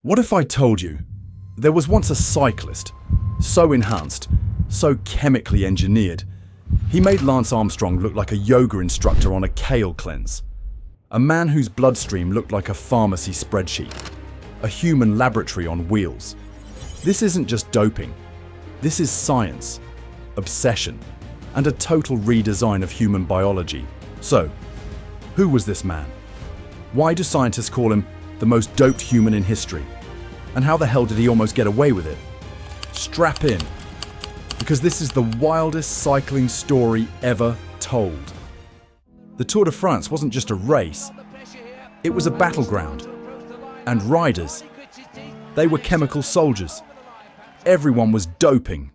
What if I told you there was once a cyclist, so enhanced, so chemically engineered, he made Lance Armstrong look like a yoga instructor on a kale cleanse, a man whose bloodstream looked like a pharmacy spreadsheet, a human laboratory on wheels. This isn't just doping, this is science, obsession, and a total redesign of human biology. So, who was this man? Why do scientists call him the most doped human in history? And how the hell did he almost get away with it? Strap in, because this is the wildest cycling story ever told. The Tour de France wasn't just a race, it was a battleground. And riders, they were chemical soldiers. Everyone was doping.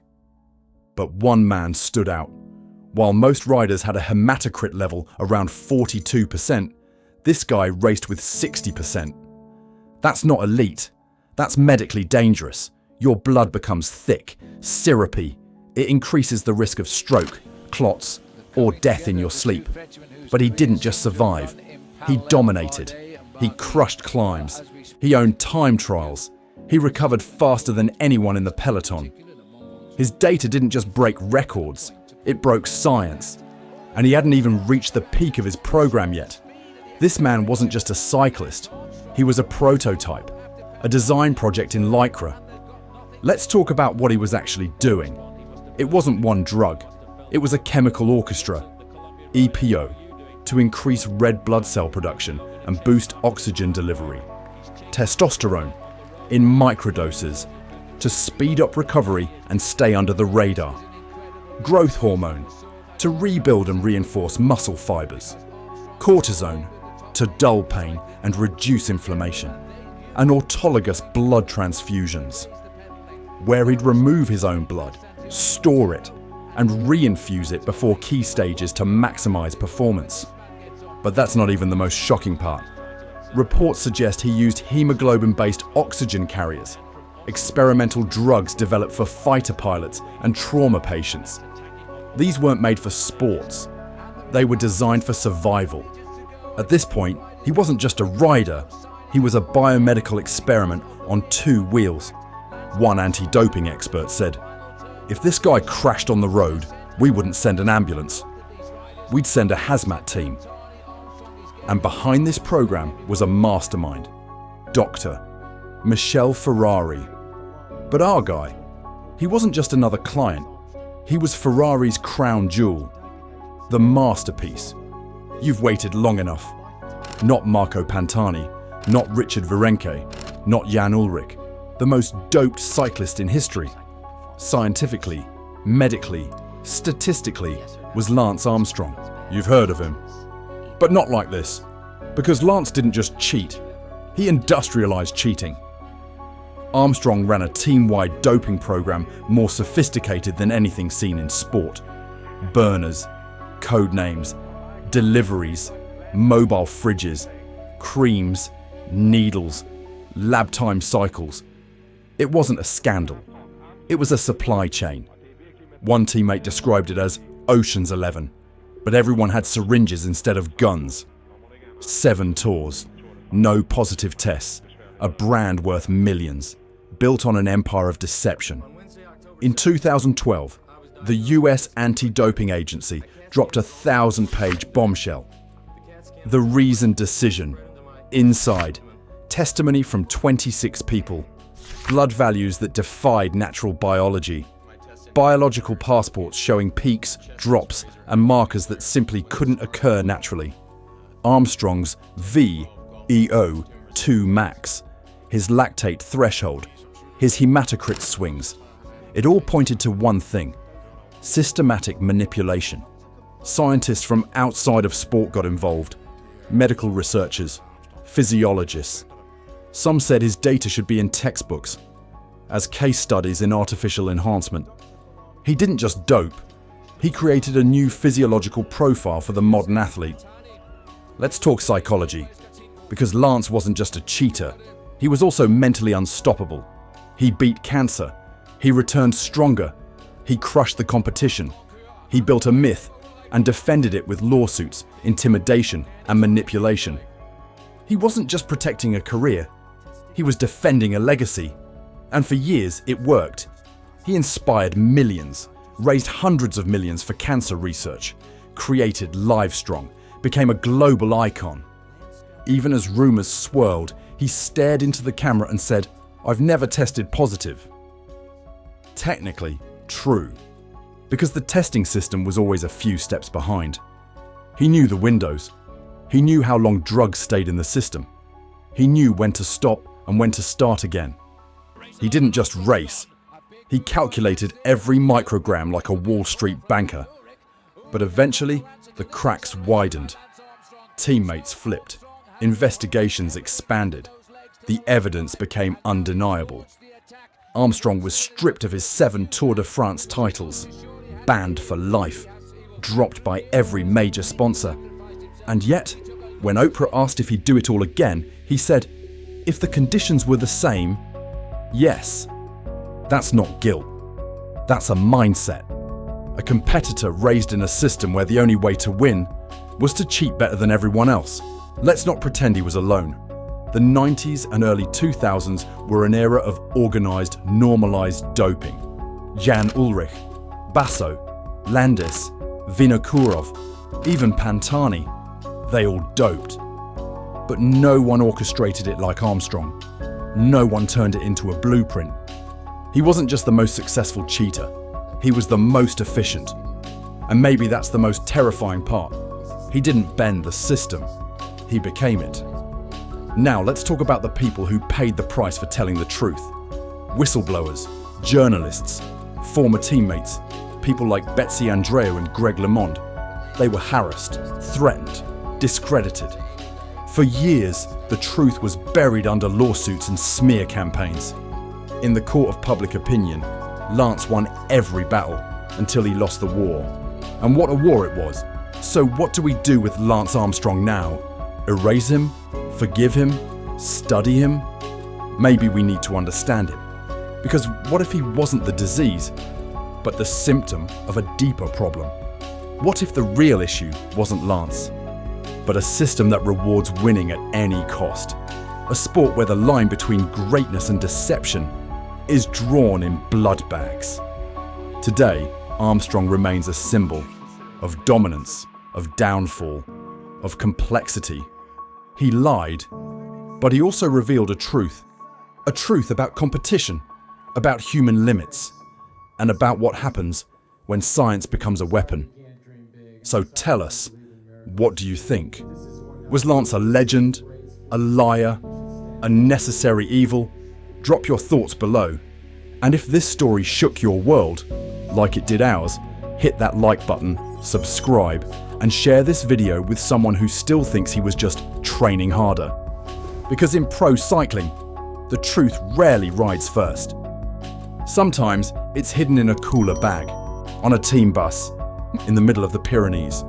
But one man stood out. While most riders had a hematocrit level around 42%, this guy raced with 60%. That's not elite. That's medically dangerous. Your blood becomes thick, syrupy. It increases the risk of stroke, clots, or death in your sleep. But he didn't just survive. He dominated. He crushed climbs. He owned time trials. He recovered faster than anyone in the peloton. His data didn't just break records, it broke science. And he hadn't even reached the peak of his program yet. This man wasn't just a cyclist, he was a prototype, a design project in Lycra. Let's talk about what he was actually doing. It wasn't one drug, it was a chemical orchestra, EPO, to increase red blood cell production and boost oxygen delivery. Testosterone, in microdoses, to speed up recovery and stay under the radar. Growth hormone, to rebuild and reinforce muscle fibers. Cortisone, to dull pain and reduce inflammation. And autologous blood transfusions, where he'd remove his own blood, store it, and reinfuse it before key stages to maximize performance. But that's not even the most shocking part. Reports suggest he used hemoglobin-based oxygen carriers, experimental drugs developed for fighter pilots and trauma patients. These weren't made for sports. They were designed for survival. At this point, he wasn't just a rider, he was a biomedical experiment on two wheels. One anti-doping expert said, "If this guy crashed on the road, we wouldn't send an ambulance. We'd send a hazmat team." And behind this program was a mastermind, Dr. Michel Ferrari. But our guy, he wasn't just another client. He was Ferrari's crown jewel, the masterpiece. You've waited long enough. Not Marco Pantani, not Richard Virenque, not Jan Ullrich, the most doped cyclist in history. Scientifically, medically, statistically, was Lance Armstrong. You've heard of him. But not like this, because Lance didn't just cheat, he industrialized cheating. Armstrong ran a team-wide doping program more sophisticated than anything seen in sport. Burners, code names, deliveries, mobile fridges, creams, needles, lab time cycles. It wasn't a scandal, it was a supply chain. One teammate described it as Ocean's 11, but everyone had syringes instead of guns. 7 tours, no positive tests, a brand worth millions, built on an empire of deception. In 2012, the US Anti-Doping Agency dropped a 1,000-page bombshell. The reasoned decision. Inside, testimony from 26 people, blood values that defied natural biology, biological passports showing peaks, drops, and markers that simply couldn't occur naturally. Armstrong's VEO2 max, his lactate threshold, his hematocrit swings. It all pointed to one thing: systematic manipulation. Scientists from outside of sport got involved, medical researchers, physiologists. Some said his data should be in textbooks, as case studies in artificial enhancement. He didn't just dope, he created a new physiological profile for the modern athlete. Let's talk psychology, because Lance wasn't just a cheater, he was also mentally unstoppable. He beat cancer, he returned stronger, he crushed the competition, he built a myth and defended it with lawsuits, intimidation, and manipulation. He wasn't just protecting a career, He was defending a legacy. And for years, it worked. He inspired millions, raised hundreds of millions for cancer research, created Livestrong, became a global icon. Even as rumors swirled, he stared into the camera and said, "I've never tested positive." Technically, true, because the testing system was always a few steps behind. He knew the windows. He knew how long drugs stayed in the system. He knew when to stop and when to start again. He didn't just race. He calculated every microgram like a Wall Street banker. But eventually, the cracks widened. Teammates flipped. Investigations expanded. The evidence became undeniable. Armstrong was stripped of his 7 Tour de France titles, banned for life, dropped by every major sponsor. And yet, when Oprah asked if he'd do it all again, he said, if the conditions were the same, yes. That's not guilt. That's a mindset. A competitor raised in a system where the only way to win was to cheat better than everyone else. Let's not pretend he was alone. The 90s and early 2000s were an era of organized, normalized doping. Jan Ullrich, Basso, Landis, Vinokurov, even Pantani, they all doped. But no one orchestrated it like Armstrong. No one turned it into a blueprint. He wasn't just the most successful cheater, he was the most efficient. And maybe that's the most terrifying part. He didn't bend the system, he became it. Now let's talk about the people who paid the price for telling the truth. Whistleblowers, journalists, former teammates, people like Betsy Andreu and Greg LeMond. They were harassed, threatened, discredited. For years, the truth was buried under lawsuits and smear campaigns. In the court of public opinion, Lance won every battle until he lost the war. And what a war it was. So what do we do with Lance Armstrong now? Erase him? Forgive him? Study him? Maybe we need to understand him. Because what if he wasn't the disease, but the symptom of a deeper problem? What if the real issue wasn't Lance, but a system that rewards winning at any cost? A sport where the line between greatness and deception is drawn in blood bags. Today, Armstrong remains a symbol of dominance, of downfall, of complexity. He lied, but he also revealed a truth about competition, about human limits, and about what happens when science becomes a weapon. So tell us, what do you think? Was Lance a legend, a liar, a necessary evil? Drop your thoughts below. And if this story shook your world, like it did ours, hit that like button, subscribe, and share this video with someone who still thinks he was just training harder. Because in pro cycling, the truth rarely rides first. Sometimes it's hidden in a cooler bag, on a team bus, in the middle of the Pyrenees,